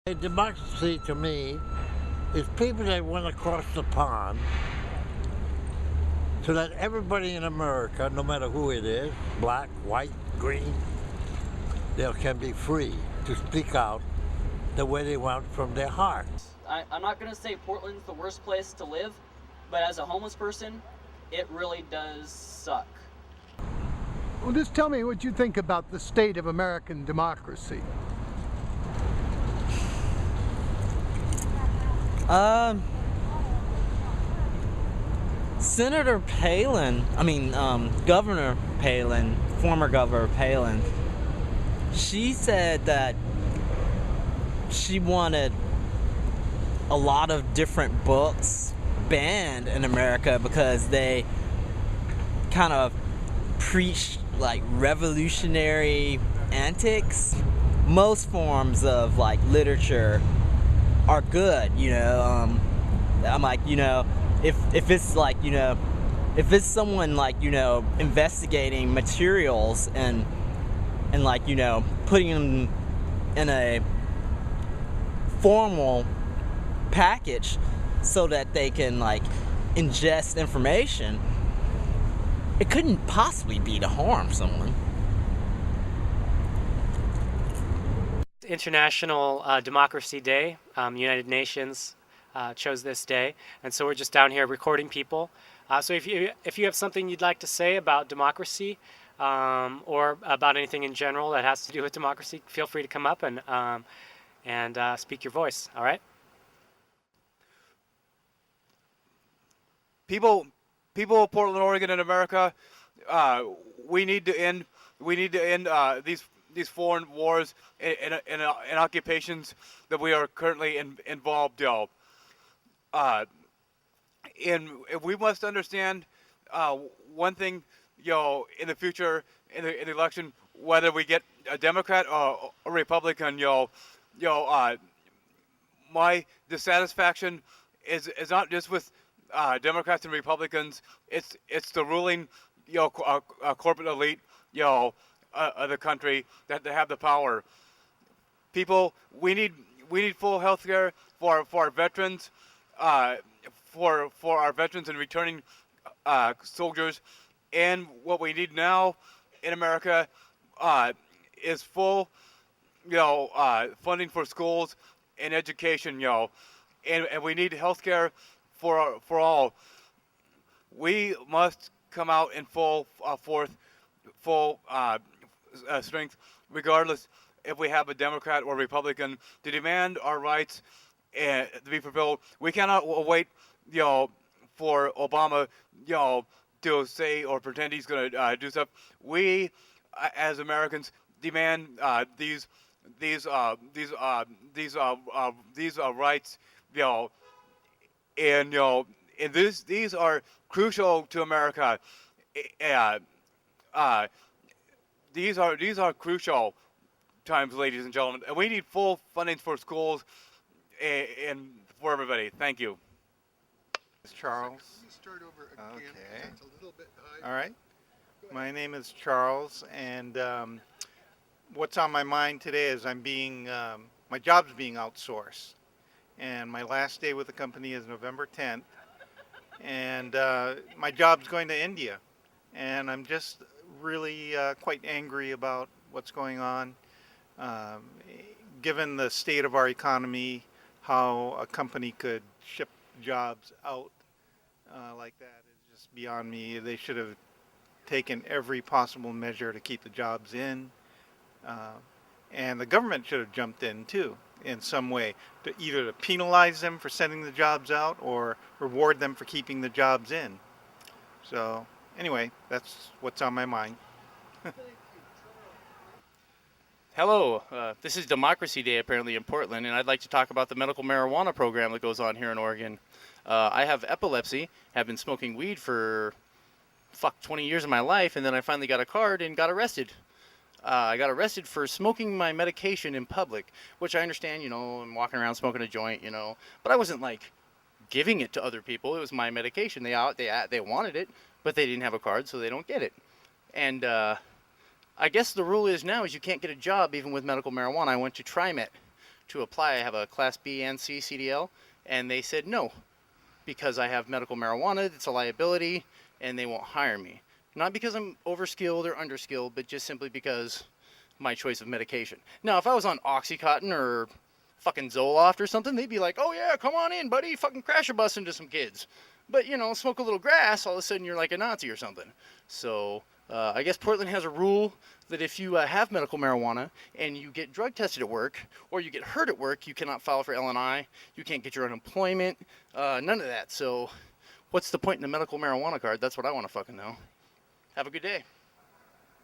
A democracy to me is people that went across the pond so that everybody in America, no matter who it is, black, white, green, they can be free to speak out the way they want from their heart. I'm not going to say Portland's the worst place to live, but as a homeless person, it really does suck. Well, just tell me what you think about the state of American democracy. Senator Palin, Governor Palin, former Governor Palin, she said that she wanted a lot of different books banned in America because they kind of preach like revolutionary antics. Most forms of like literature are good, I'm like, if it's like, if it's someone like, investigating materials and like, putting them in a formal package so that they can like ingest information, it couldn't possibly be to harm someone. International Democracy Day. United Nations chose this day, and so we're just down here recording people. So if you have something you'd like to say about democracy or about anything in general that has to do with democracy, feel free to come up and speak your voice. All right. People of Portland, Oregon, and America, we need to end these foreign wars and occupations that we are currently involved in. And we must understand one thing, in the future, in the election, whether we get a Democrat or a Republican, my dissatisfaction is not just with Democrats and Republicans. It's the ruling, corporate elite, of the country that have the power. People, we need full health care for our veterans, for our veterans and returning soldiers. And what we need now in America is full, funding for schools and education, and we need health care for all. We must come out in full strength, regardless if we have a Democrat or Republican, to demand our rights to be fulfilled. We cannot wait, for Obama, to say or pretend he's going to do stuff. We, as Americans, demand these rights, and these are crucial to America. These are crucial times, ladies and gentlemen, and we need full funding for schools and for everybody. Thank you. It's Charles. Can you start over again? Okay. It's a little bit high. All right. My name is Charles, and what's on my mind today is my job's being outsourced, and my last day with the company is November 10th, and my job's going to India, and I'm just really quite angry about what's going on. Given the state of our economy, how a company could ship jobs out like that is just beyond me. They should have taken every possible measure to keep the jobs in, and the government should have jumped in too in some way, to either to penalize them for sending the jobs out or reward them for keeping the jobs in. So anyway, that's what's on my mind. Hello, this is Democracy Day apparently in Portland, and I'd like to talk about the medical marijuana program that goes on here in Oregon. I have epilepsy, have been smoking weed for 20 years of my life, and then I finally got a card and got arrested. I got arrested for smoking my medication in public, which I understand, I'm walking around smoking a joint, but I wasn't like giving it to other people. It was my medication. They wanted it, but they didn't have a card, so they don't get it. And I guess the rule is now is you can't get a job even with medical marijuana. I went to TriMet. to apply. I have a Class B and C CDL, and they said no, because I have medical marijuana, it's a liability, and they won't hire me. Not because I'm overskilled or underskilled, but just simply because my choice of medication. Now, if I was on Oxycontin or fucking Zoloft or something, they'd be like, oh yeah, come on in, buddy, fucking crash a bus into some kids. But, you know, smoke a little grass, all of a sudden you're like a Nazi or something. So, I guess Portland has a rule that if you have medical marijuana and you get drug tested at work or you get hurt at work, you cannot file for L&I, you can't get your unemployment, none of that. So, what's the point in a medical marijuana card? That's what I want to fucking know. Have a good day.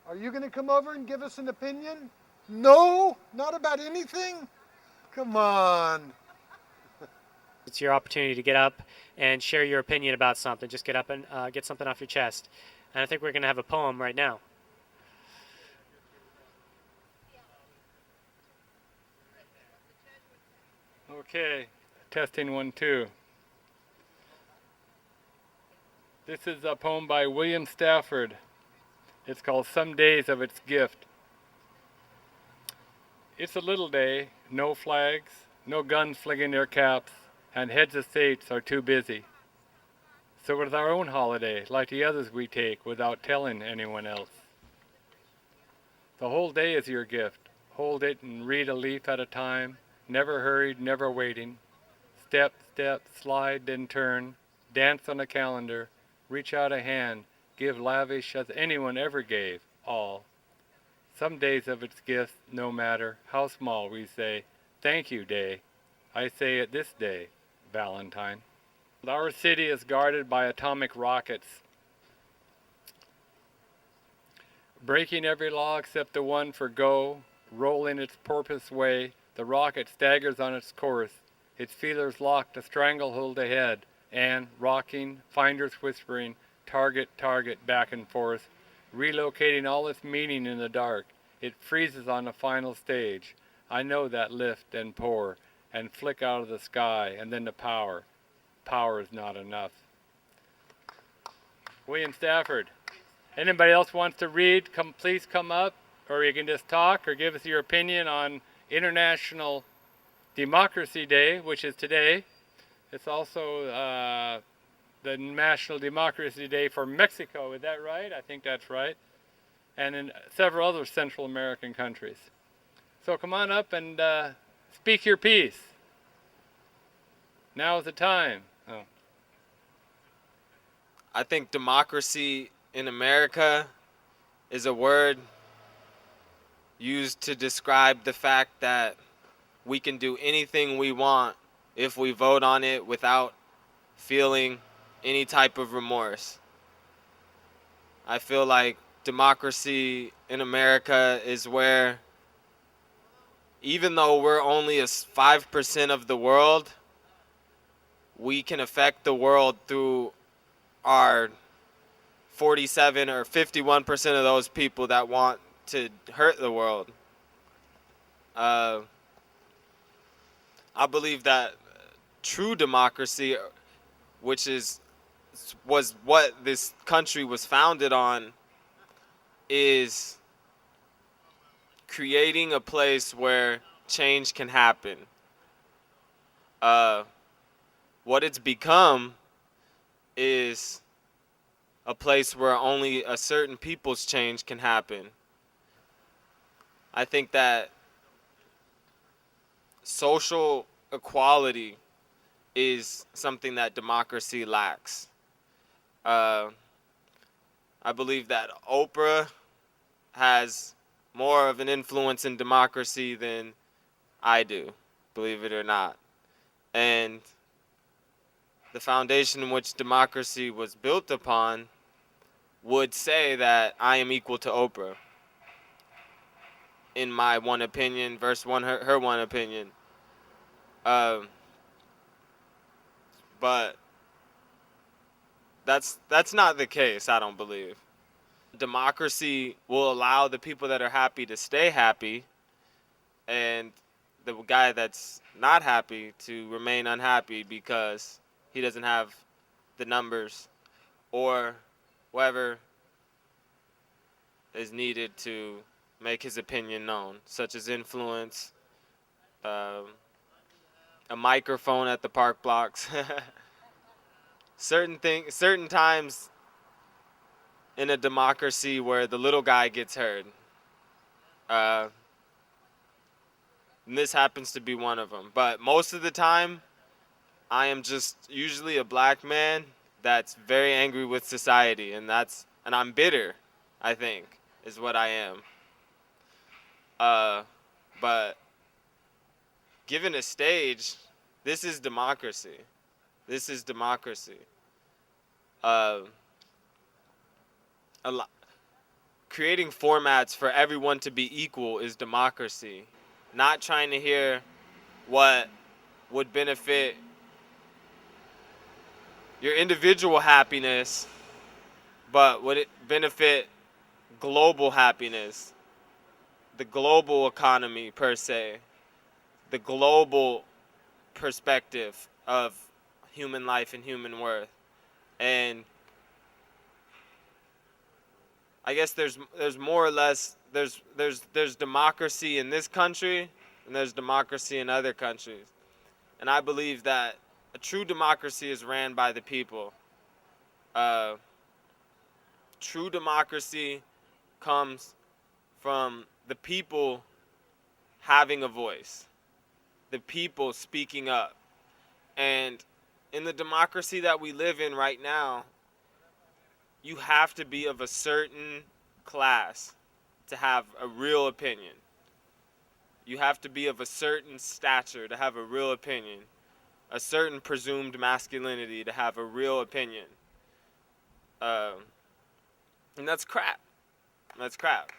Are you going to come over and give us an opinion? No? Not about anything? Come on. It's your opportunity to get up and share your opinion about something. Just get up and get something off your chest. And I think we're going to have a poem right now. Okay, testing 1, 2. This is a poem by William Stafford. It's called Some Days of Its Gift. It's a little day, no flags, no guns flinging their caps, and heads of states are too busy. So it's our own holiday, like the others we take without telling anyone else. The whole day is your gift. Hold it and read a leaf at a time, never hurried, never waiting. Step, step, slide, then turn, dance on a calendar, reach out a hand, give lavish as anyone ever gave, all. Some days of its gifts, no matter how small, we say, thank you, day. I say it this day, Valentine. Our city is guarded by atomic rockets, breaking every law except the one for go, rolling its purpose way. The rocket staggers on its course, its feelers locked a stranglehold ahead, and, rocking, finders whispering, target, target, back and forth, relocating all its meaning in the dark, it freezes on the final stage. I know that lift and pour, and flick out of the sky, and then the power. Power is not enough. William Stafford. Anybody else wants to read, please come up, or you can just talk, or give us your opinion on International Democracy Day, which is today. It's also the National Democracy Day for Mexico. Is that right? I think that's right. And in several other Central American countries. So come on up and speak your piece. Now is the time. Oh. I think democracy in America is a word used to describe the fact that we can do anything we want if we vote on it without feeling any type of remorse. I feel like democracy in America is where, even though we're only 5% of the world, we can affect the world through our 47 or 51% of those people that want to hurt the world. I believe that true democracy, which was what this country was founded on, is creating a place where change can happen. What it's become is a place where only a certain people's change can happen. I think that social equality is something that democracy lacks. I believe that Oprah has more of an influence in democracy than I do, believe it or not. And the foundation in which democracy was built upon would say that I am equal to Oprah, in my one opinion versus her one opinion. But that's not the case, I don't believe. Democracy will allow the people that are happy to stay happy, and the guy that's not happy to remain unhappy because he doesn't have the numbers or whatever is needed to make his opinion known, such as influence a microphone at the park blocks. Certain times in a democracy where the little guy gets heard. And this happens to be one of them. But most of the time, I am just usually a black man that's very angry with society, and I'm bitter, I think, is what I am. But given a stage, this is democracy. This is democracy. Creating formats for everyone to be equal is democracy. Not trying to hear what would benefit your individual happiness, but would it benefit global happiness, the global economy per se, the global perspective of human life and human worth. And I guess there's more or less there's democracy in this country and there's democracy in other countries. And I believe that a true democracy is ran by the people. True democracy comes from the people having a voice, the people speaking up. And in the democracy that we live in right now, you have to be of a certain class to have a real opinion. You have to be of a certain stature to have a real opinion, a certain presumed masculinity to have a real opinion. And that's crap. That's crap.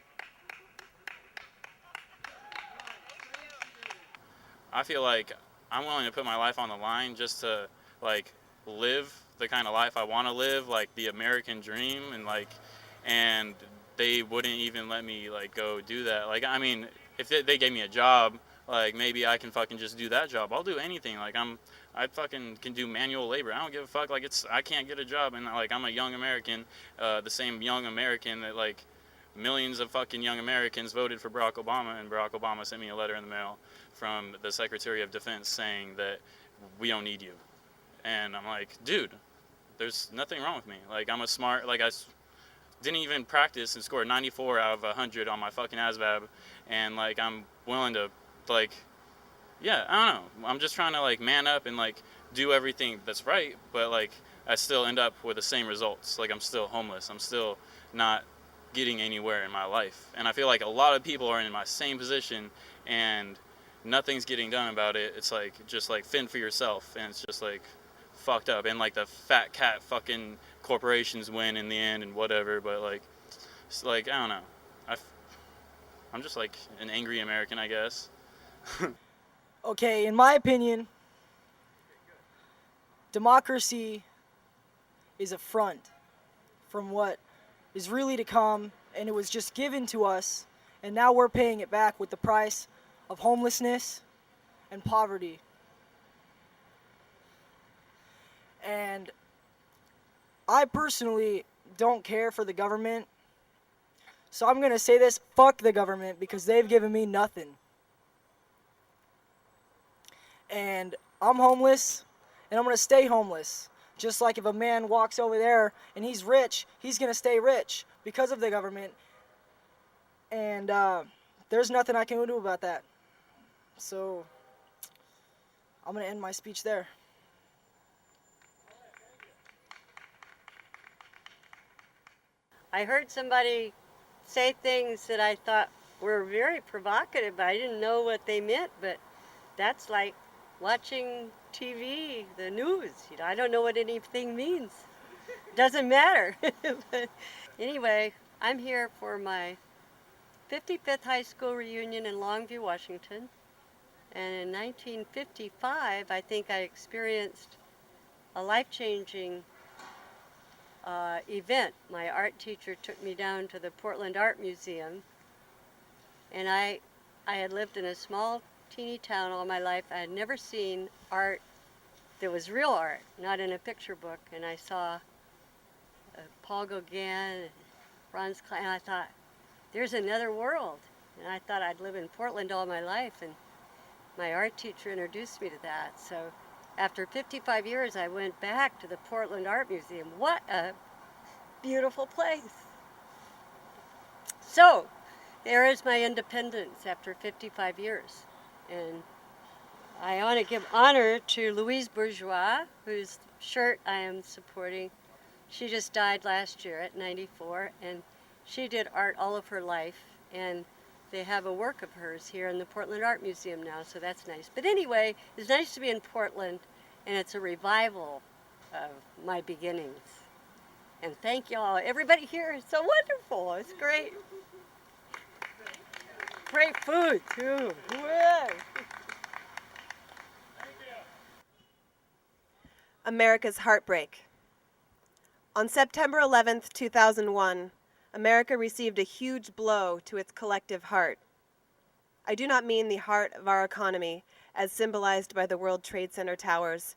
I feel like I'm willing to put my life on the line just to like live the kind of life I want to live, like the American dream, and they wouldn't even let me like go do that. Like, I mean, if they gave me a job, like maybe I can fucking just do that job. I'll do anything. Like I fucking can do manual labor. I don't give a fuck. Like I can't get a job, and like I'm a young American, the same young American that like millions of fucking young Americans voted for Barack Obama, and Barack Obama sent me a letter in the mail from the Secretary of Defense saying that we don't need you. And I'm like, dude, there's nothing wrong with me. Like I'm a smart, like I didn't even practice and scored 94 out of 100 on my fucking ASVAB, and like I'm willing to like, yeah, I don't know. I'm just trying to like man up and like do everything that's right, but like I still end up with the same results. Like I'm still homeless. I'm still not getting anywhere in my life. And I feel like a lot of people are in my same position and nothing's getting done about it. It's like just like fend for yourself, and it's just like fucked up. And like the fat cat fucking corporations win in the end and whatever, but like it's like I don't know. I'm just like an angry American, I guess. Okay, in my opinion, democracy is a front from what is really to come, and it was just given to us, and now we're paying it back with the price of homelessness and poverty. And I personally don't care for the government, so I'm going to say this, fuck the government, because they've given me nothing. And I'm homeless, and I'm going to stay homeless. Just like if a man walks over there and he's rich, he's going to stay rich because of the government. And there's nothing I can do about that. So I'm going to end my speech there. I heard somebody say things that I thought were very provocative. I didn't know what they meant, but that's like watching TV, the news. You know, I don't know what anything means. Doesn't matter. But anyway, I'm here for my 55th high school reunion in Longview, Washington. And in 1955, I think I experienced a life-changing event. My art teacher took me down to the Portland Art Museum, and I had lived in a small teeny town all my life. I had never seen art that was real art, not in a picture book. And I saw Paul Gauguin, Franz Kleister, and I thought, there's another world. And I thought I'd live in Portland all my life. And my art teacher introduced me to that. So after 55 years, I went back to the Portland Art Museum. What a beautiful place. So there is my independence after 55 years. And I want to give honor to Louise Bourgeois, whose shirt I am supporting. She just died last year at 94, and she did art all of her life. And they have a work of hers here in the Portland Art Museum now, so that's nice. But anyway, it's nice to be in Portland, and it's a revival of my beginnings. And thank y'all. Everybody here is so wonderful. It's great. Great food, too. Hooray! America's heartbreak. On September 11th, 2001, America received a huge blow to its collective heart. I do not mean the heart of our economy, as symbolized by the World Trade Center towers.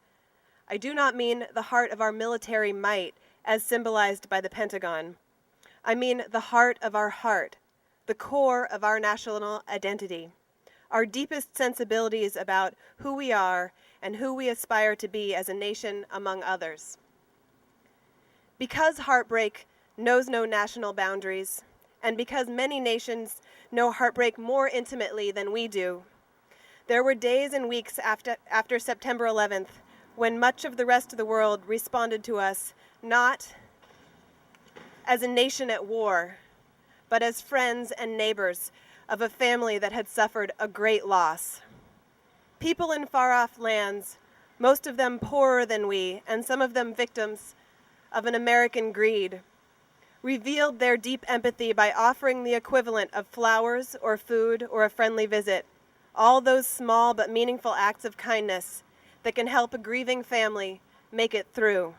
I do not mean the heart of our military might, as symbolized by the Pentagon. I mean the heart of our heart, the core of our national identity, our deepest sensibilities about who we are and who we aspire to be as a nation among others. Because heartbreak knows no national boundaries, and because many nations know heartbreak more intimately than we do, there were days and weeks after September 11th when much of the rest of the world responded to us not as a nation at war, but as friends and neighbors of a family that had suffered a great loss. People in far-off lands, most of them poorer than we, and some of them victims of an American greed, revealed their deep empathy by offering the equivalent of flowers or food or a friendly visit, all those small but meaningful acts of kindness that can help a grieving family make it through.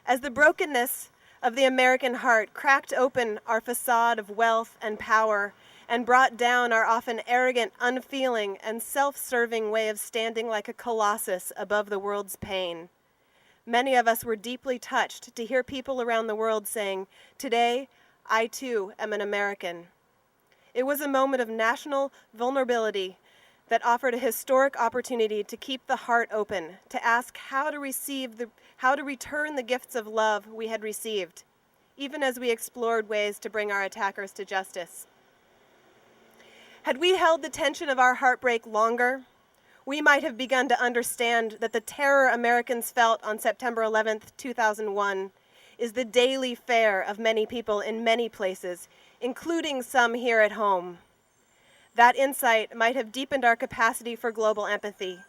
As the brokenness of the American heart cracked open our facade of wealth and power and brought down our often arrogant, unfeeling, and self-serving way of standing like a colossus above the world's pain, many of us were deeply touched to hear people around the world saying, "Today, I too am an American." It was a moment of national vulnerability that offered a historic opportunity to keep the heart open, to ask how to return the gifts of love we had received, even as we explored ways to bring our attackers to justice. Had we held the tension of our heartbreak longer, we might have begun to understand that the terror Americans felt on September 11th, 2001 is the daily fare of many people in many places, including some here at home. That insight might have deepened our capacity for global empathy.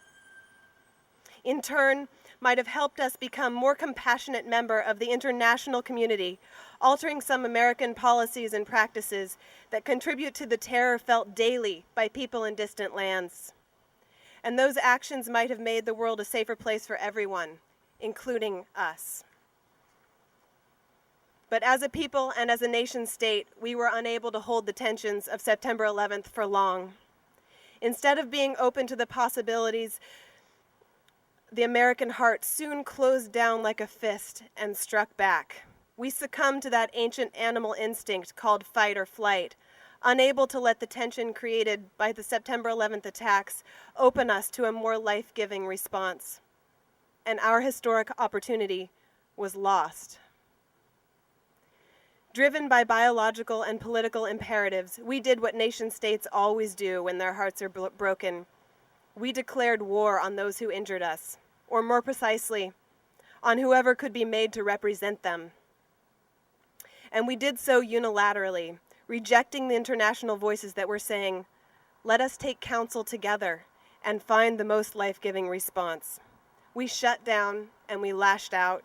In turn, might have helped us become more compassionate member of the international community, altering some American policies and practices that contribute to the terror felt daily by people in distant lands. And those actions might have made the world a safer place for everyone, including us. But as a people and as a nation state, we were unable to hold the tensions of September 11th for long. Instead of being open to the possibilities, the American heart soon closed down like a fist and struck back. We succumbed to that ancient animal instinct called fight or flight, unable to let the tension created by the September 11th attacks open us to a more life-giving response. And our historic opportunity was lost. Driven by biological and political imperatives, we did what nation-states always do when their hearts are broken. We declared war on those who injured us, or more precisely, on whoever could be made to represent them. And we did so unilaterally, rejecting the international voices that were saying, "Let us take counsel together and find the most life-giving response." We shut down and we lashed out.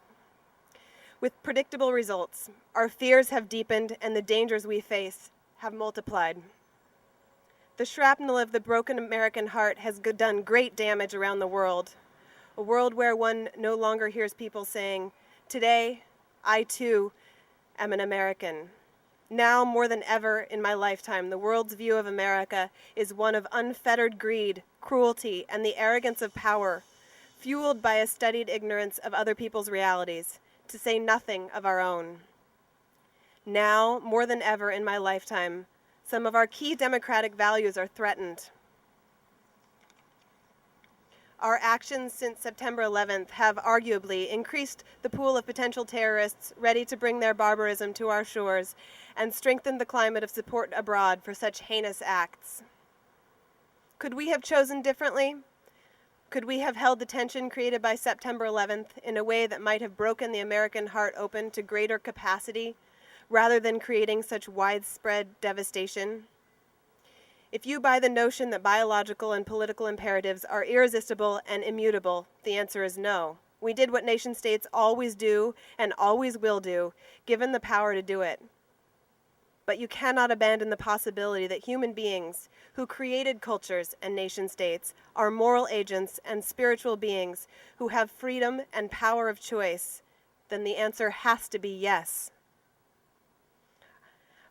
With predictable results, our fears have deepened and the dangers we face have multiplied. The shrapnel of the broken American heart has done great damage around the world, a world where one no longer hears people saying, "Today, I too am an American." Now, more than ever in my lifetime, the world's view of America is one of unfettered greed, cruelty, and the arrogance of power, fueled by a studied ignorance of other people's realities, to say nothing of our own. Now, more than ever in my lifetime, some of our key democratic values are threatened. Our actions since September 11th have arguably increased the pool of potential terrorists ready to bring their barbarism to our shores and strengthened the climate of support abroad for such heinous acts. Could we have chosen differently? Could we have held the tension created by September 11th in a way that might have broken the American heart open to greater capacity, rather than creating such widespread devastation? If you buy the notion that biological and political imperatives are irresistible and immutable, the answer is no. We did what nation states always do and always will do, given the power to do it. But you cannot abandon the possibility that human beings who created cultures and nation states are moral agents and spiritual beings who have freedom and power of choice. Then the answer has to be yes.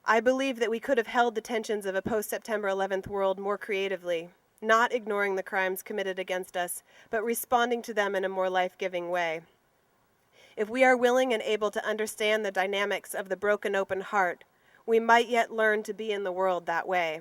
I believe that we could have held the tensions of a post-September 11th world more creatively, not ignoring the crimes committed against us, but responding to them in a more life-giving way. If we are willing and able to understand the dynamics of the broken open heart, we might yet learn to be in the world that way.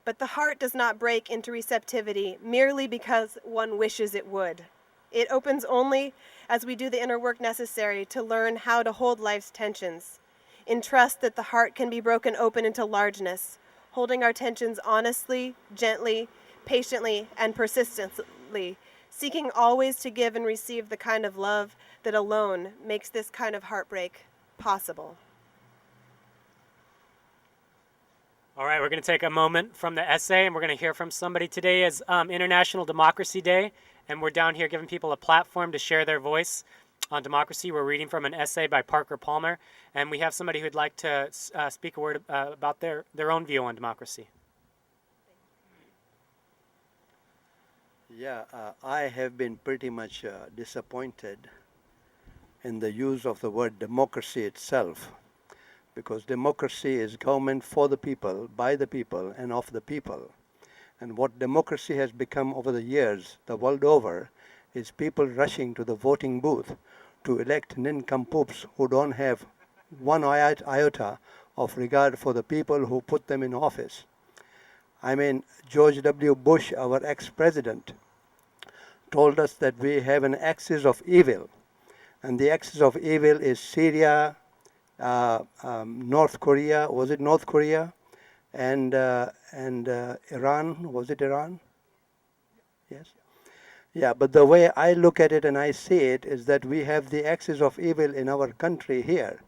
But the heart does not break into receptivity merely because one wishes it would. It opens only as we do the inner work necessary to learn how to hold life's tensions, in trust that the heart can be broken open into largeness, holding our tensions honestly, gently, patiently, and persistently, seeking always to give and receive the kind of love that alone makes this kind of heartbreak possible. All right, we're going to take a moment from the essay, and we're going to hear from somebody. Today is International Democracy Day, and we're down here giving people a platform to share their voice on democracy. We're reading from an essay by Parker Palmer, and we have somebody who'd like to speak a word about their own view on democracy. Yeah, I have been pretty much disappointed in the use of the word democracy itself, because democracy is government for the people, by the people, and of the people. And what democracy has become over the years, the world over, is people rushing to the voting booth to elect nincompoops who don't have one iota of regard for the people who put them in office. I mean, George W. Bush, our ex-president, told us that we have an axis of evil. And the axis of evil is Syria, North Korea, was it North Korea? And Iran, was it Iran? Yes. Yeah, but the way I look at it and I see it is that we have the axis of evil in our country here.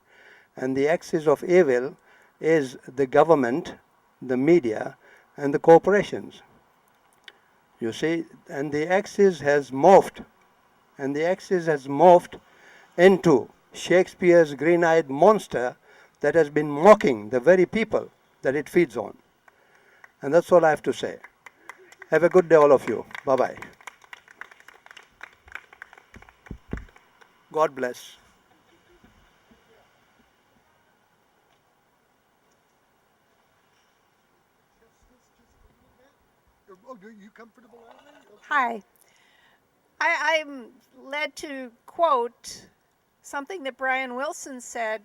And the axis of evil is the government, the media, and the corporations. You see, and the axis has morphed. And the axis has morphed into Shakespeare's green-eyed monster that has been mocking the very people that it feeds on. And that's all I have to say. Have a good day, all of you. Bye-bye. God bless. Oh, are you comfortable, Emily? Okay. Hi. I'm led to quote something that Brian Wilson said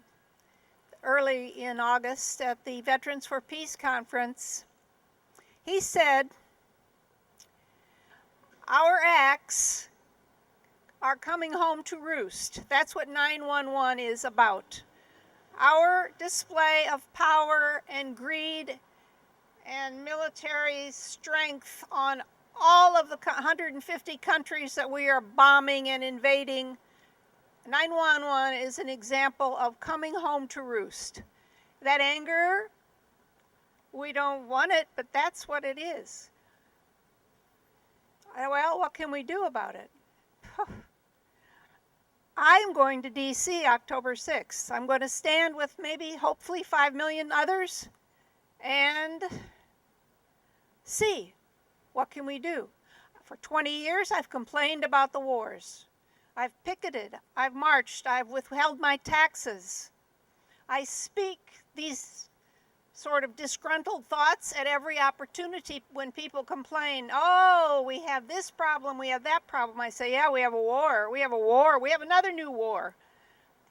early in August at the Veterans for Peace conference. He said, "Our acts are coming home to roost." That's what 9/11 is about. Our display of power and greed and military strength on all of the 150 countries that we are bombing and invading. 9/11 is an example of coming home to roost. That anger, we don't want it, but that's what it is. Well, what can we do about it? I'm going to D.C. October 6th. I'm going to stand with maybe, hopefully, 5 million others and see what can we do. For 20 years, I've complained about the wars. I've picketed, I've marched, I've withheld my taxes. I speak these sort of disgruntled thoughts at every opportunity when people complain, "Oh, we have this problem, we have that problem." I say, "Yeah, we have a war, we have a war, we have another new war."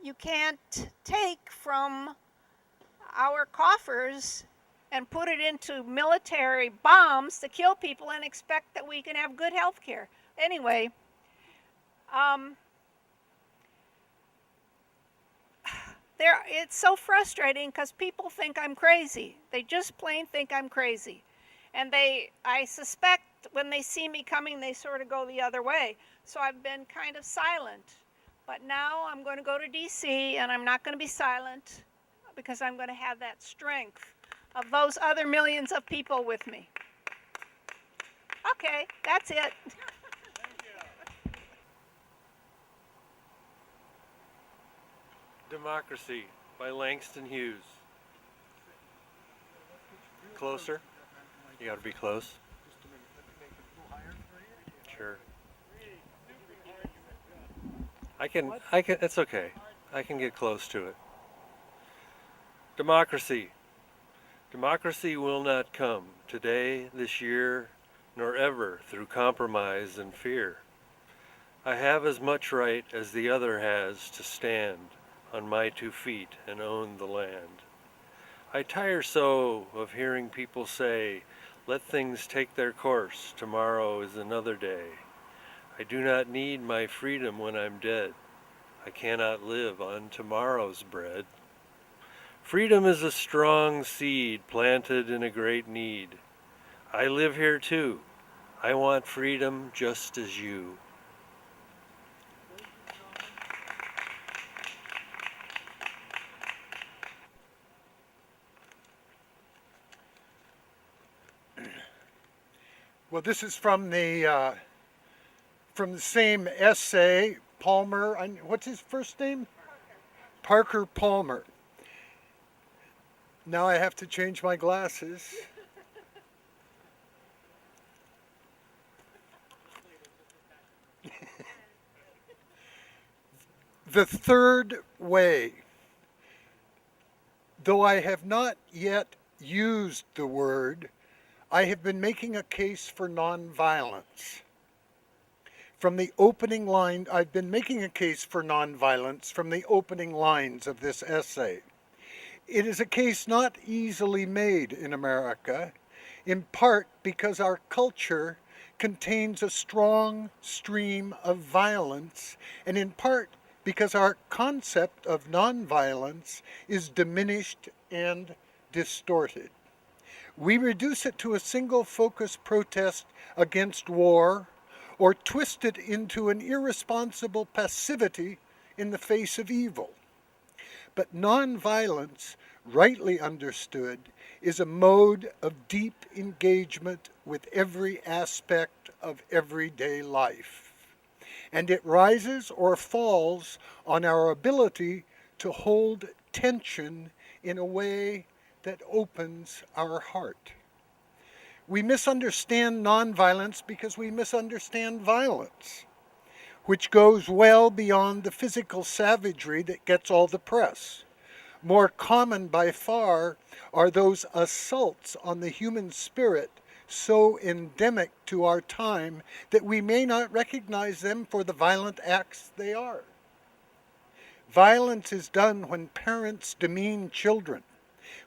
You can't take from our coffers and put it into military bombs to kill people and expect that we can have good health care. Anyway, it's so frustrating because people think I'm crazy. They just plain think I'm crazy. And I suspect when they see me coming, they sort of go the other way. So I've been kind of silent. But now I'm going to go to D.C. and I'm not going to be silent because I'm going to have that strength of those other millions of people with me. Okay, that's it. Democracy by Langston Hughes. Closer? You gotta be close. Sure. I can, it's okay. I can get close to it. Democracy. Democracy will not come today, this year, nor ever through compromise and fear. I have as much right as the other has to stand on my 2 feet and own the land. I tire so of hearing people say, let things take their course, tomorrow is another day. I do not need my freedom when I'm dead. I cannot live on tomorrow's bread. Freedom is a strong seed planted in a great need. I live here too. I want freedom just as you. Well, this is from the same essay, Palmer. What's his first name? Parker Palmer. Now I have to change my glasses. The third way. Though I have not yet used the word, I have been making a case for nonviolence. From the opening line, I've been making a case for nonviolence from the opening lines of this essay. It is a case not easily made in America, in part because our culture contains a strong stream of violence, and in part because our concept of nonviolence is diminished and distorted. We reduce it to a single focus protest against war, or twist it into an irresponsible passivity in the face of evil. But nonviolence, rightly understood, is a mode of deep engagement with every aspect of everyday life. And it rises or falls on our ability to hold tension in a way that opens our heart. We misunderstand nonviolence because we misunderstand violence, which goes well beyond the physical savagery that gets all the press. More common by far are those assaults on the human spirit so endemic to our time that we may not recognize them for the violent acts they are. Violence is done when parents demean children,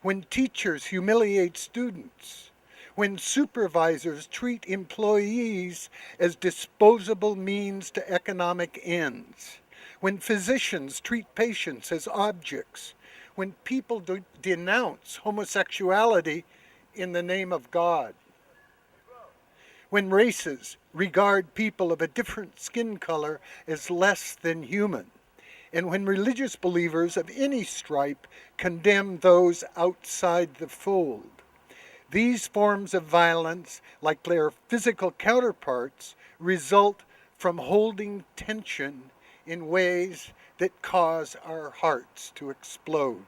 when teachers humiliate students, when supervisors treat employees as disposable means to economic ends, when physicians treat patients as objects, when people denounce homosexuality in the name of God, when races regard people of a different skin color as less than human, and when religious believers of any stripe condemn those outside the fold. These forms of violence, like their physical counterparts, result from holding tension in ways that cause our hearts to explode.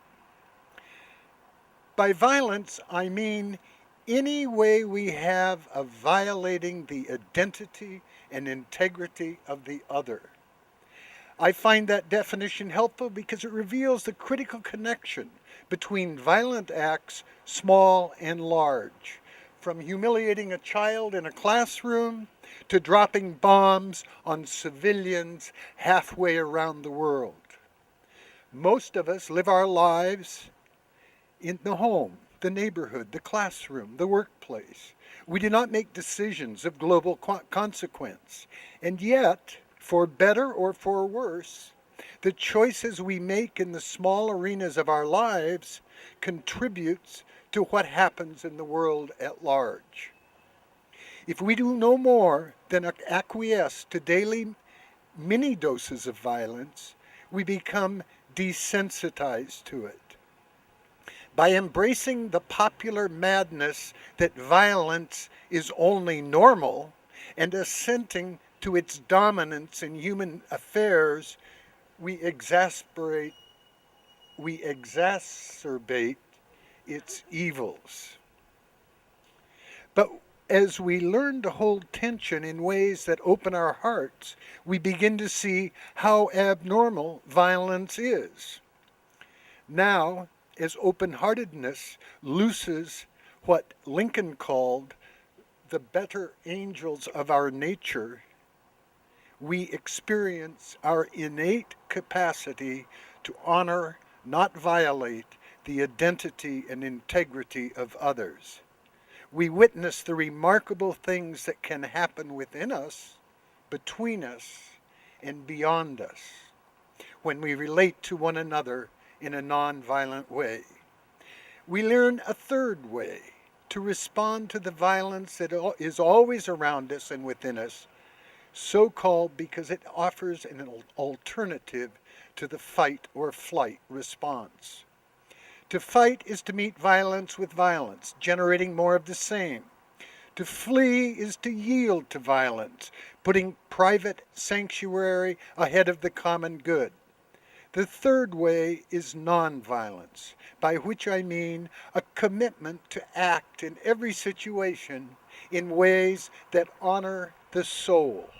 By violence, I mean any way we have of violating the identity and integrity of the other. I find that definition helpful because it reveals the critical connection between violent acts, small and large, from humiliating a child in a classroom to dropping bombs on civilians halfway around the world. Most of us live our lives in the home, the neighborhood, the classroom, the workplace. We do not make decisions of global consequence. And yet, for better or for worse, the choices we make in the small arenas of our lives contributes to what happens in the world at large. If we do no more than acquiesce to daily mini doses of violence, we become desensitized to it. By embracing the popular madness that violence is only normal and assenting to its dominance in human affairs, we exacerbate its evils. But as we learn to hold tension in ways that open our hearts, we begin to see how abnormal violence is. Now, as open-heartedness looses what Lincoln called the better angels of our nature, we experience our innate capacity to honor, not violate, the identity and integrity of others. We witness the remarkable things that can happen within us, between us, and beyond us when we relate to one another in a non-violent way. We learn a third way to respond to the violence that is always around us and within us, so-called because it offers an alternative to the fight or flight response. To fight is to meet violence with violence, generating more of the same. To flee is to yield to violence, putting private sanctuary ahead of the common good. The third way is nonviolence, by which I mean a commitment to act in every situation in ways that honor the soul.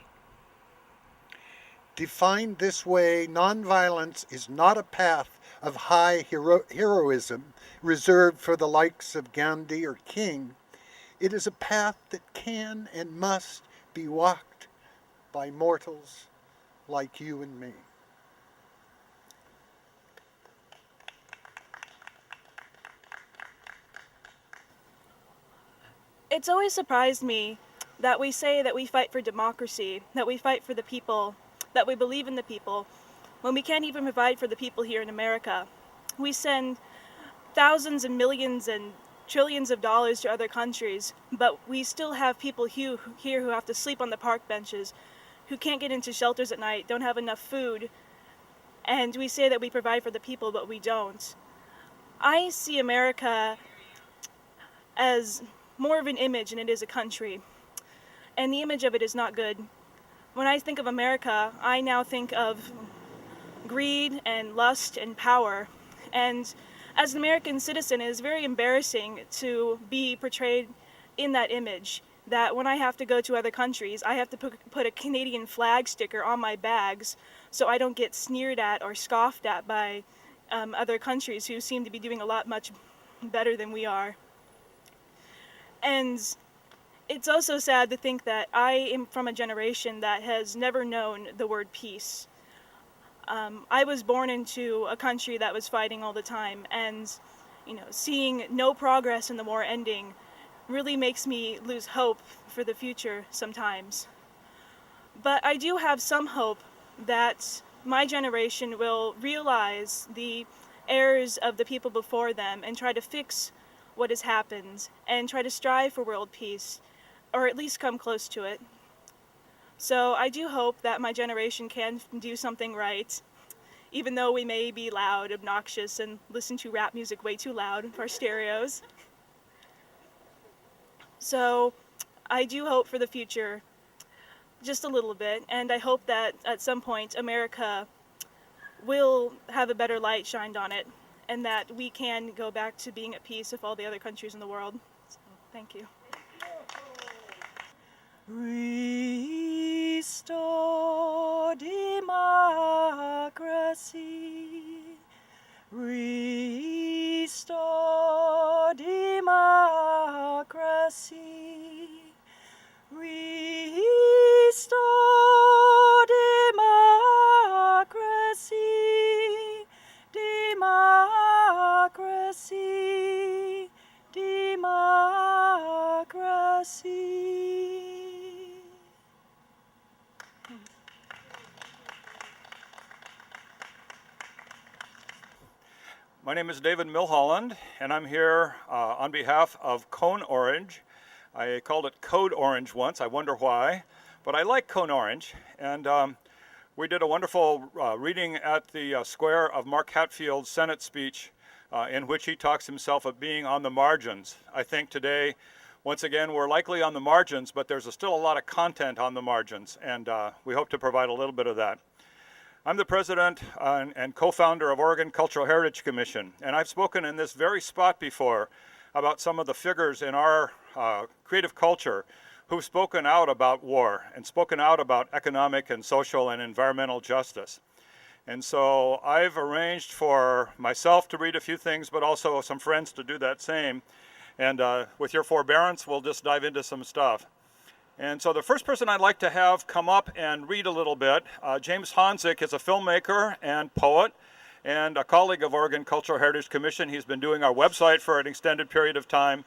Defined this way, nonviolence is not a path of high heroism reserved for the likes of Gandhi or King. It is a path that can and must be walked by mortals like you and me. It's always surprised me that we say that we fight for democracy, that we fight for the people, that we believe in the people, when we can't even provide for the people here in America. We send thousands and millions and trillions of dollars to other countries, but we still have people here who have to sleep on the park benches, who can't get into shelters at night, don't have enough food, and we say that we provide for the people, but we don't. I see America as more of an image than it is a country, and the image of it is not good. When I think of America, I now think of greed and lust and power, and as an American citizen, it is very embarrassing to be portrayed in that image, that when I have to go to other countries, I have to put a Canadian flag sticker on my bags so I don't get sneered at or scoffed at by other countries who seem to be doing a lot much better than we are. And it's also sad to think that I am from a generation that has never known the word peace. I was born into a country that was fighting all the time, and seeing no progress in the war ending really makes me lose hope for the future sometimes. But I do have some hope that my generation will realize the errors of the people before them and try to fix what has happened and try to strive for world peace, or at least come close to it. So I do hope that my generation can do something right, even though we may be loud, obnoxious, and listen to rap music way too loud for our stereos. So I do hope for the future, just a little bit, and I hope that at some point America will have a better light shined on it, and that we can go back to being at peace with all the other countries in the world. So, thank you. Restore democracy. Restore democracy. Restore democracy. Democracy. My name is David Milholland, and I'm here on behalf of Cone Orange. I called it Code Orange once, I wonder why, but I like Cone Orange. And we did a wonderful reading at the square of Mark Hatfield's Senate speech in which he talks himself of being on the margins. I think today, once again, we're likely on the margins, but there's still a lot of content on the margins, and we hope to provide a little bit of that. I'm the president and co-founder of Oregon Cultural Heritage Commission, and I've spoken in this very spot before about some of the figures in our creative culture who've spoken out about war and spoken out about economic and social and environmental justice. And so I've arranged for myself to read a few things, but also some friends to do that same. And with your forbearance, we'll just dive into some stuff. And so the first person I'd like to have come up and read a little bit, James Honzik is a filmmaker and poet and a colleague of Oregon Cultural Heritage Commission. He's been doing our website for an extended period of time.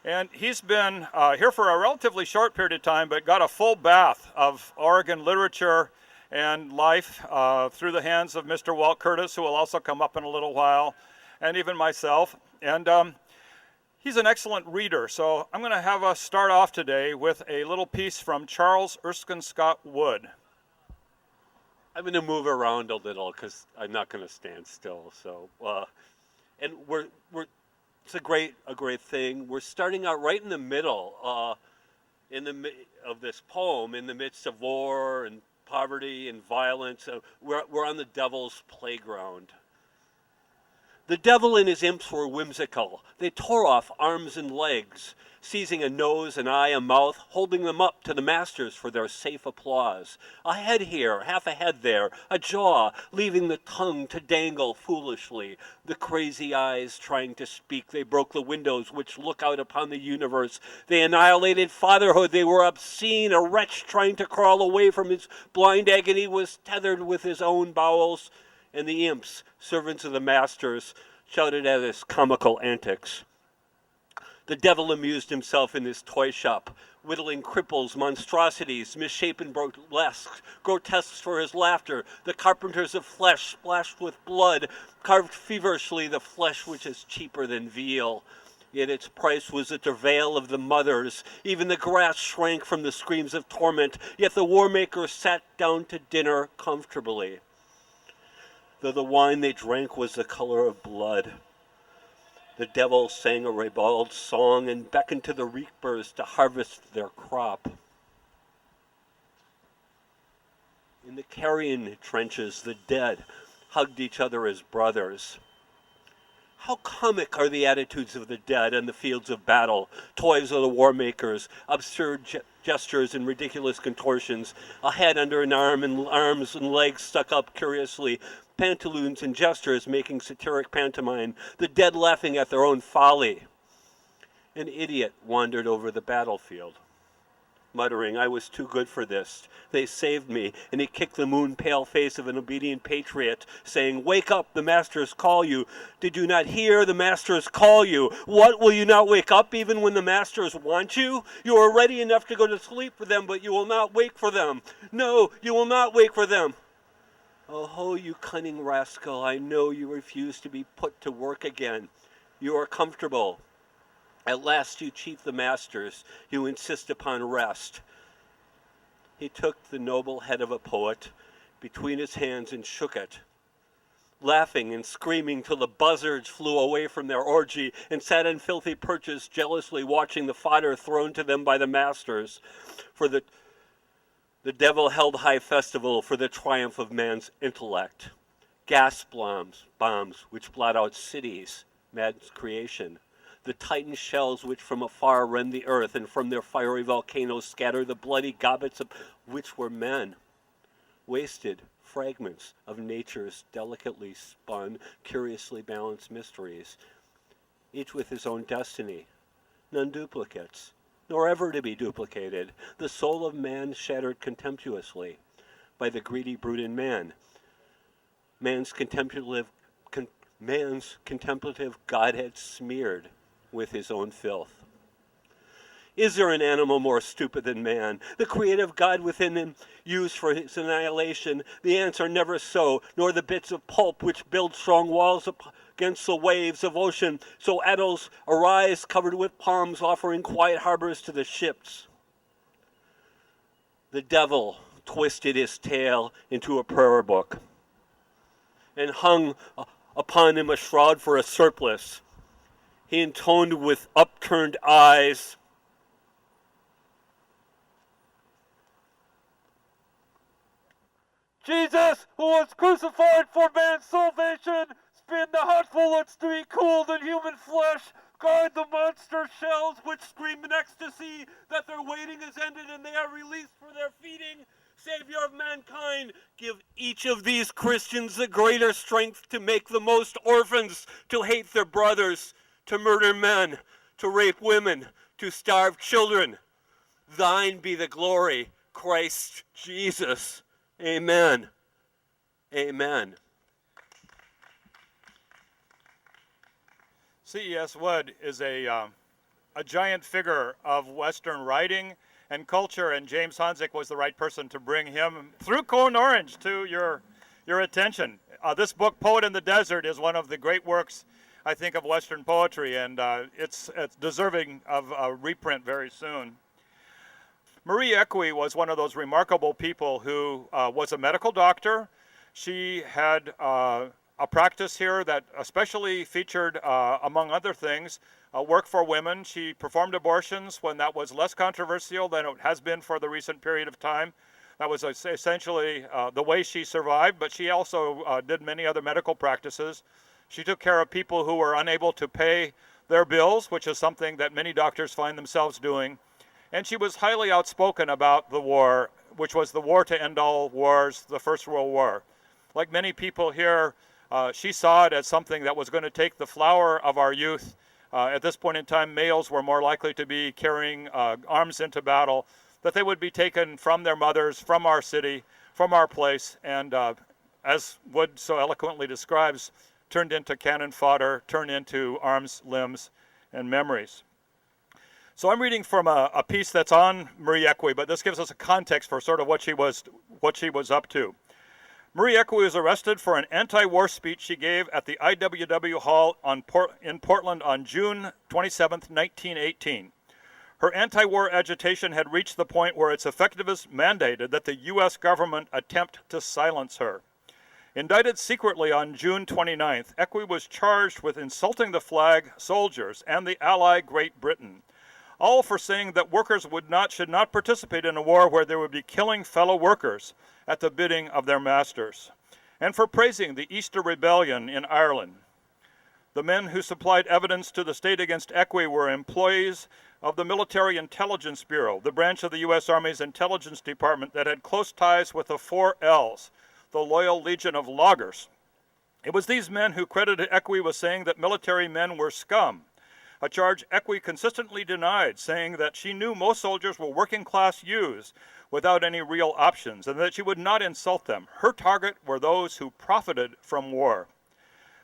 And he's been here for a relatively short period of time, but got a full bath of Oregon literature and life through the hands of Mr. Walt Curtis, who will also come up in a little while, and even myself. And he's an excellent reader, so I'm going to have us start off today with a little piece from Charles Erskine Scott Wood. I'm going to move around a little because I'm not going to stand still. So, and it's a great thing. We're starting out right in the middle, of this poem, in the midst of war and poverty and violence. We're on the devil's playground. The devil and his imps were whimsical. They tore off arms and legs, seizing a nose, an eye, a mouth, holding them up to the masters for their safe applause. A head here, half a head there, a jaw, leaving the tongue to dangle foolishly. The crazy eyes trying to speak. They broke the windows which look out upon the universe. They annihilated fatherhood. They were obscene. A wretch trying to crawl away from his blind agony was tethered with his own bowels. And the imps, servants of the masters, shouted at his comical antics. The devil amused himself in his toy shop, whittling cripples, monstrosities, misshapen burlesques, grotesques for his laughter, the carpenters of flesh splashed with blood, carved feverishly the flesh which is cheaper than veal. Yet its price was the travail of the mothers. Even the grass shrank from the screams of torment, yet the war maker sat down to dinner comfortably. Though the wine they drank was the color of blood. The devil sang a ribald song and beckoned to the reapers to harvest their crop. In the carrion trenches, the dead hugged each other as brothers. How comic are the attitudes of the dead in the fields of battle, toys of the war makers, absurd gestures and ridiculous contortions, a head under an arm and arms and legs stuck up curiously, pantaloons and gestures making satiric pantomime, the dead laughing at their own folly. An idiot wandered over the battlefield, muttering, "I was too good for this. They saved me," and he kicked the moon-pale face of an obedient patriot, saying, "Wake up, the masters call you. Did you not hear? The masters call you. What, will you not wake up even when the masters want you? You are ready enough to go to sleep for them, but you will not wake for them. No, you will not wake for them. Oh ho, you cunning rascal, I know you refuse to be put to work again. You are comfortable. At last you cheat the masters. You insist upon rest." He took the noble head of a poet between his hands and shook it, laughing and screaming till the buzzards flew away from their orgy and sat on filthy perches jealously watching the fodder thrown to them by the masters. For the devil held high festival for the triumph of man's intellect. Gas bombs which blot out cities, man's creation. The titan shells which from afar rend the earth, and from their fiery volcanoes scatter the bloody gobbets of which were men. Wasted fragments of nature's delicately spun, curiously balanced mysteries, each with his own destiny, none duplicates, nor ever to be duplicated, the soul of man shattered contemptuously by the greedy brute in man, man's contemplative godhead smeared with his own filth. Is there an animal more stupid than man? The creative God within him used for his annihilation? The answer never so, nor the bits of pulp which build strong walls against the waves of ocean. So atolls arise covered with palms, offering quiet harbors to the ships. The devil twisted his tail into a prayer book and hung upon him a shroud for a surplice. He intoned with upturned eyes, Jesus, who was crucified for man's salvation, spin the hot bullets to be cooled in human flesh. Guard the monster shells which scream in ecstasy that their waiting is ended and they are released for their feeding. Savior of mankind, give each of these Christians the greater strength to make the most orphans, to hate their brothers, to murder men, to rape women, to starve children. Thine be the glory, Christ Jesus. Amen. Amen. C.E.S. Wood is a giant figure of Western writing and culture, and James Honzik was the right person to bring him through Cone Orange to your attention. This book, Poet in the Desert, is one of the great works, I think, of Western poetry, and it's deserving of a reprint very soon. Marie Equi was one of those remarkable people who was a medical doctor. She had a practice here that especially featured, among other things, work for women. She performed abortions when that was less controversial than it has been for the recent period of time. That was essentially the way she survived, but she also did many other medical practices. She took care of people who were unable to pay their bills, which is something that many doctors find themselves doing. And she was highly outspoken about the war, which was the war to end all wars, the First World War. Like many people here, she saw it as something that was going to take the flower of our youth. At this point in time, males were more likely to be carrying arms into battle, that they would be taken from their mothers, from our city, from our place, and as Wood so eloquently describes, turned into cannon fodder, turned into arms, limbs, and memories. So I'm reading from a piece that's on Marie Equi, but this gives us a context for sort of what she was up to. Marie Equi was arrested for an anti-war speech she gave at the IWW Hall in Portland on June 27, 1918. Her anti-war agitation had reached the point where its effectiveness mandated that the U.S. government attempt to silence her. Indicted secretly on June 29th, Equi was charged with insulting the flag, soldiers, and the ally Great Britain, all for saying that workers should not participate in a war where they would be killing fellow workers at the bidding of their masters, and for praising the Easter Rebellion in Ireland. The men who supplied evidence to the state against Equi were employees of the Military Intelligence Bureau, the branch of the U.S. Army's intelligence department that had close ties with the 4 L's, the Loyal Legion of Loggers. It was these men who credited Equi with saying that military men were scum, a charge Equi consistently denied, saying that she knew most soldiers were working-class youths without any real options, and that she would not insult them. Her target were those who profited from war.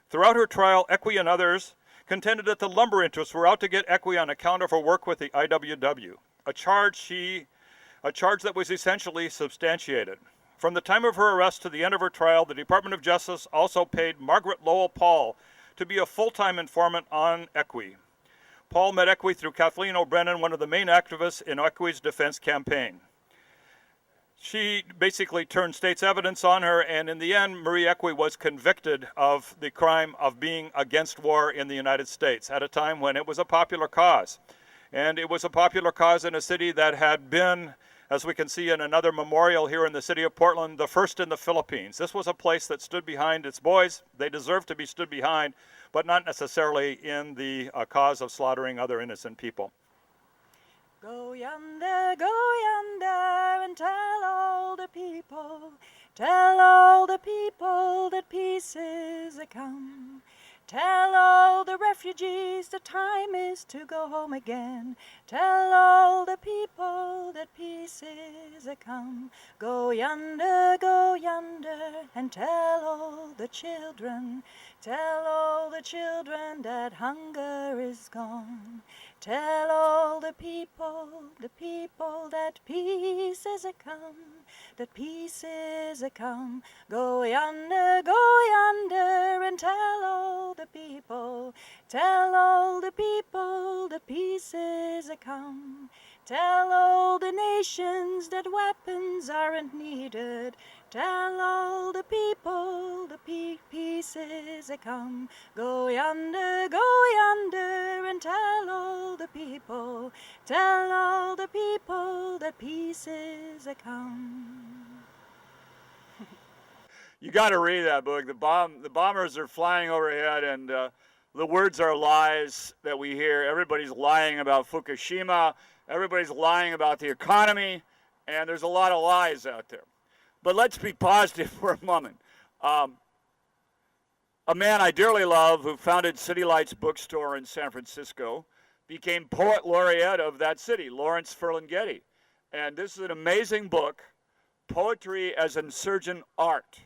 Throughout her trial, Equi and others contended that the lumber interests were out to get Equi on account of her work with the IWW, a charge that was essentially substantiated. From the time of her arrest to the end of her trial, the Department of Justice also paid Margaret Lowell Paul to be a full-time informant on Equi. Paul met Equi through Kathleen O'Brennan, one of the main activists in Equi's defense campaign. She basically turned state's evidence on her, and in the end, Marie Equi was convicted of the crime of being against war in the United States at a time when it was a popular cause. And it was a popular cause in a city that had been, as we can see in another memorial here in the city of Portland, the first in the Philippines. This was a place that stood behind its boys. They deserved to be stood behind, but not necessarily in the cause of slaughtering other innocent people. Go yonder, and tell all the people that peace is a come. Tell all the refugees the time is to go home again. Tell all the people that peace is a come. Go yonder, and tell all the children Tell all the children that hunger is gone. Tell all the people that peace is a come, that peace is a come. Go yonder, and tell all the people that peace is a come. Tell all the nations that weapons aren't needed. Tell all the people the peace is a come. Go yonder, and tell all the people that peace is a come. You got to read that book. The bombers are flying overhead, and the words are lies that we hear. Everybody's lying about Fukushima. Everybody's lying about the economy, and there's a lot of lies out there. But let's be positive for a moment. A man I dearly love who founded City Lights Bookstore in San Francisco became poet laureate of that city, Lawrence Ferlinghetti. And this is an amazing book, Poetry as Insurgent Art.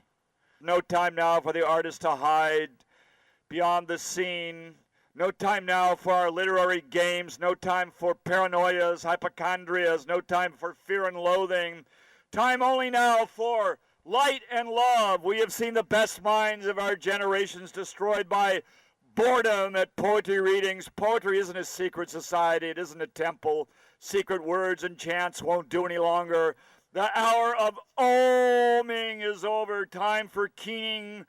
No time now for the artist to hide beyond the scene. No time now for our literary games. No time for paranoias, hypochondrias. No time for fear and loathing. Time only now for light and love. We have seen the best minds of our generations destroyed by boredom at poetry readings. Poetry isn't a secret society. It isn't a temple. Secret words and chants won't do any longer. The hour of oming is over. Time for keening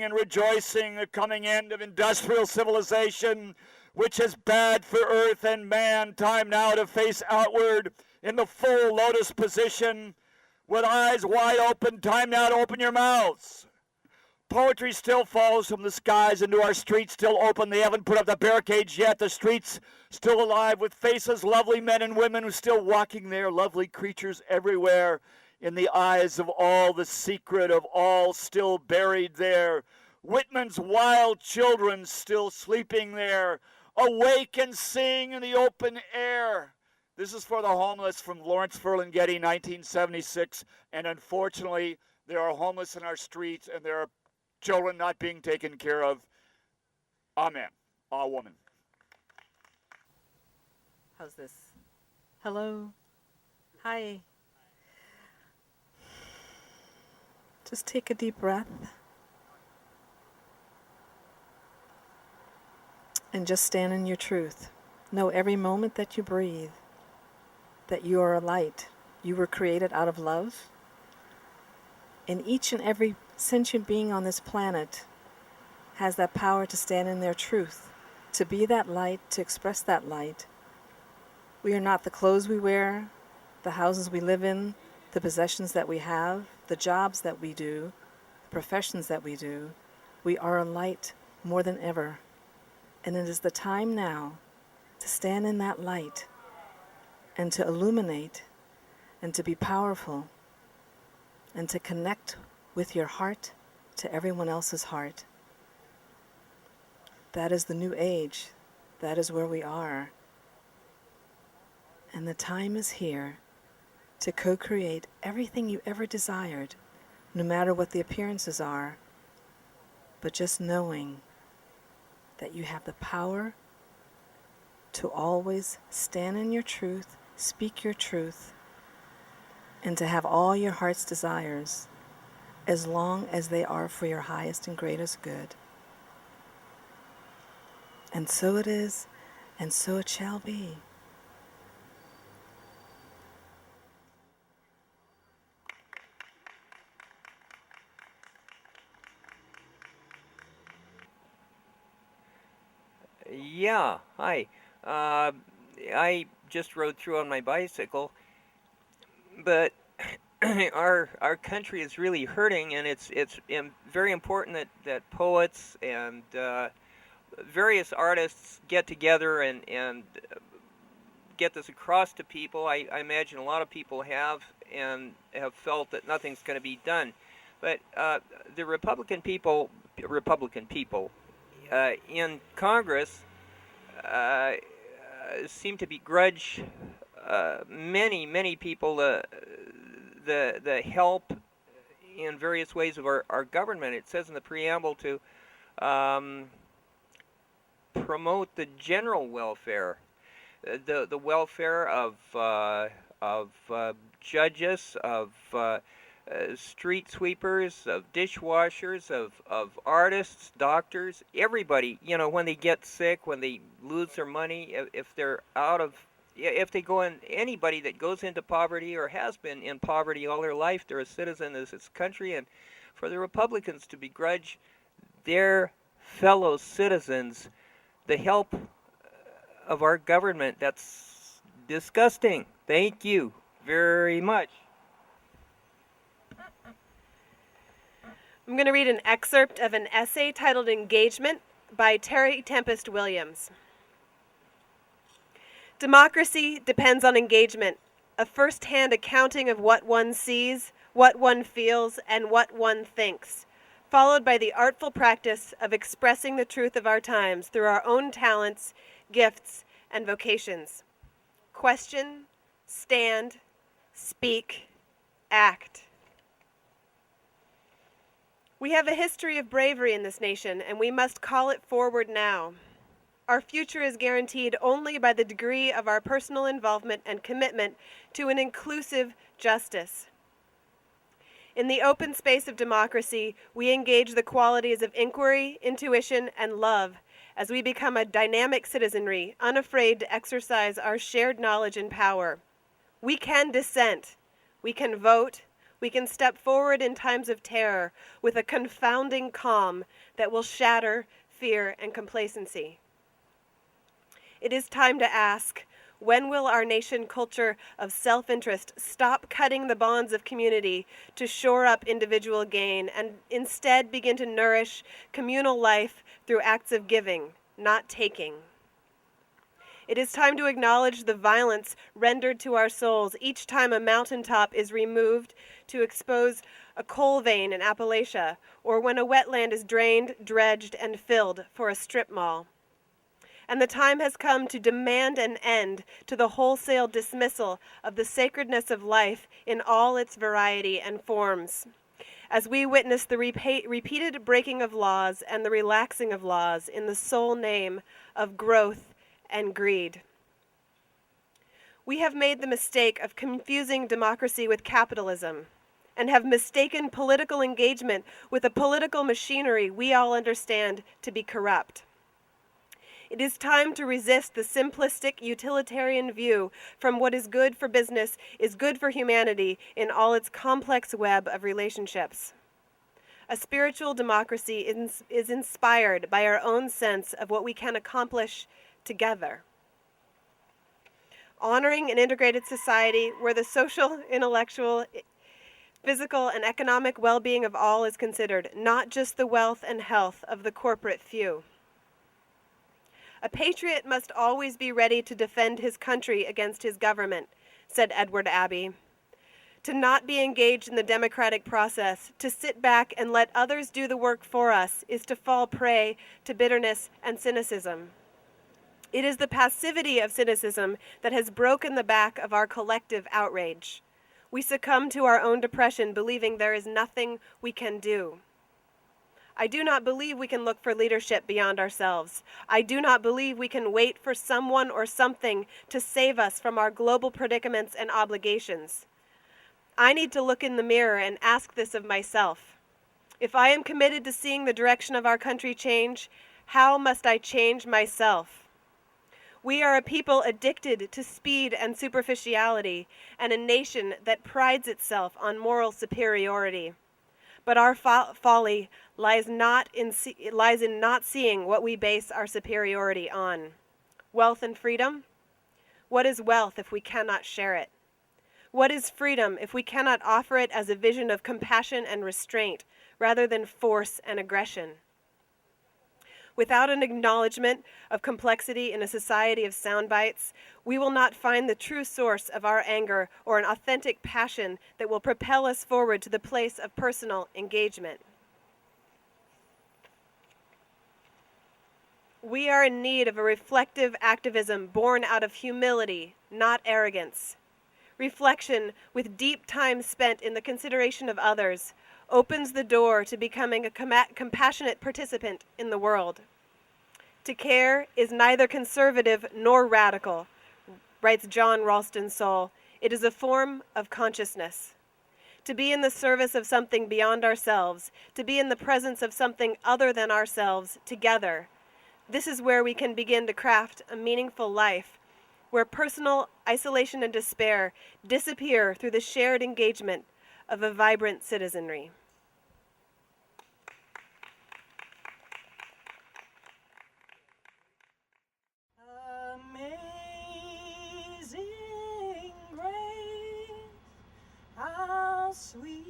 and rejoicing, the coming end of industrial civilization, which is bad for earth and man. Time now to face outward in the full lotus position with eyes wide open. Time now to open your mouths. Poetry still falls from the skies into our streets, still open. They haven't put up the barricades yet. The streets still alive with faces, lovely men and women who still walking there, lovely creatures everywhere. In the eyes of all, the secret of all still buried there. Whitman's wild children still sleeping there. Awake and sing in the open air. This is for the homeless from Lawrence Ferlinghetti, 1976. And unfortunately, there are homeless in our streets and there are children not being taken care of. Amen. A woman. How's this? Hello? Hi. Just take a deep breath. And just stand in your truth. Know every moment that you breathe that you are a light. You were created out of love. And each and every sentient being on this planet has that power to stand in their truth, to be that light, to express that light. We are not the clothes we wear, the houses we live in, the possessions that we have, the jobs that we do, the professions that we do. We are a light more than ever. And it is the time now to stand in that light and to illuminate and to be powerful and to connect with your heart to everyone else's heart. That is the new age. That is where we are. And the time is here to co-create everything you ever desired, no matter what the appearances are, but just knowing that you have the power to always stand in your truth, speak your truth, and to have all your heart's desires as long as they are for your highest and greatest good. And so it is, and so it shall be. Yeah, hi. I just rode through on my bicycle, but our country is really hurting, and it's very important that poets and various artists get together and get this across to people. I imagine a lot of people have felt that nothing's going to be done, but the Republican people in Congress seem to begrudge many people the help in various ways of our government. It says in the preamble to promote the general welfare, the welfare of judges, of street sweepers, of dishwashers, of artists, doctors, everybody. You know, when they get sick, when they lose their money, if they're out of, if they go in, anybody that goes into poverty or has been in poverty all their life, they're a citizen of this country. And for the Republicans to begrudge their fellow citizens the help of our government, that's disgusting. Thank you very much. I'm going to read an excerpt of an essay titled Engagement by Terry Tempest Williams. Democracy depends on engagement, a first-hand accounting of what one sees, what one feels, and what one thinks, followed by the artful practice of expressing the truth of our times through our own talents, gifts, and vocations. Question, stand, speak, act. We have a history of bravery in this nation, and we must call it forward now. Our future is guaranteed only by the degree of our personal involvement and commitment to an inclusive justice. In the open space of democracy, we engage the qualities of inquiry, intuition, and love as we become a dynamic citizenry, unafraid to exercise our shared knowledge and power. We can dissent, we can vote, we can step forward in times of terror with a confounding calm that will shatter fear and complacency. It is time to ask, when will our nation culture of self-interest stop cutting the bonds of community to shore up individual gain and instead begin to nourish communal life through acts of giving, not taking? It is time to acknowledge the violence rendered to our souls each time a mountaintop is removed to expose a coal vein in Appalachia, or when a wetland is drained, dredged, and filled for a strip mall. And the time has come to demand an end to the wholesale dismissal of the sacredness of life in all its variety and forms, as we witness the repeated breaking of laws and the relaxing of laws in the sole name of growth and greed. We have made the mistake of confusing democracy with capitalism and have mistaken political engagement with a political machinery we all understand to be corrupt. It is time to resist the simplistic utilitarian view from what is good for business is good for humanity in all its complex web of relationships. A spiritual democracy is inspired by our own sense of what we can accomplish together. Honoring an integrated society where the social, intellectual, physical, and economic well-being of all is considered, not just the wealth and health of the corporate few. A patriot must always be ready to defend his country against his government, said Edward Abbey. To not be engaged in the democratic process, to sit back and let others do the work for us, is to fall prey to bitterness and cynicism. It is the passivity of cynicism that has broken the back of our collective outrage. We succumb to our own depression, believing there is nothing we can do. I do not believe we can look for leadership beyond ourselves. I do not believe we can wait for someone or something to save us from our global predicaments and obligations. I need to look in the mirror and ask this of myself. If I am committed to seeing the direction of our country change, how must I change myself? We are a people addicted to speed and superficiality, and a nation that prides itself on moral superiority. But our folly lies in not seeing what we base our superiority on. Wealth and freedom? What is wealth if we cannot share it? What is freedom if we cannot offer it as a vision of compassion and restraint rather than force and aggression? Without an acknowledgement of complexity in a society of sound bites, we will not find the true source of our anger or an authentic passion that will propel us forward to the place of personal engagement. We are in need of a reflective activism born out of humility, not arrogance. Reflection with deep time spent in the consideration of others, opens the door to becoming a compassionate participant in the world. To care is neither conservative nor radical, writes John Ralston Saul. It is a form of consciousness. To be in the service of something beyond ourselves, to be in the presence of something other than ourselves, together. This is where we can begin to craft a meaningful life, where personal isolation and despair disappear through the shared engagement of a vibrant citizenry. Amazing grace, how sweet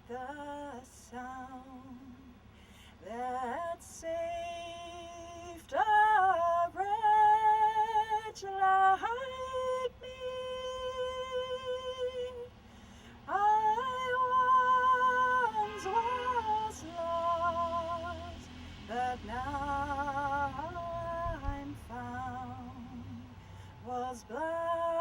the sound that saved a wretch like me. I once was lost, but now I'm found, was blind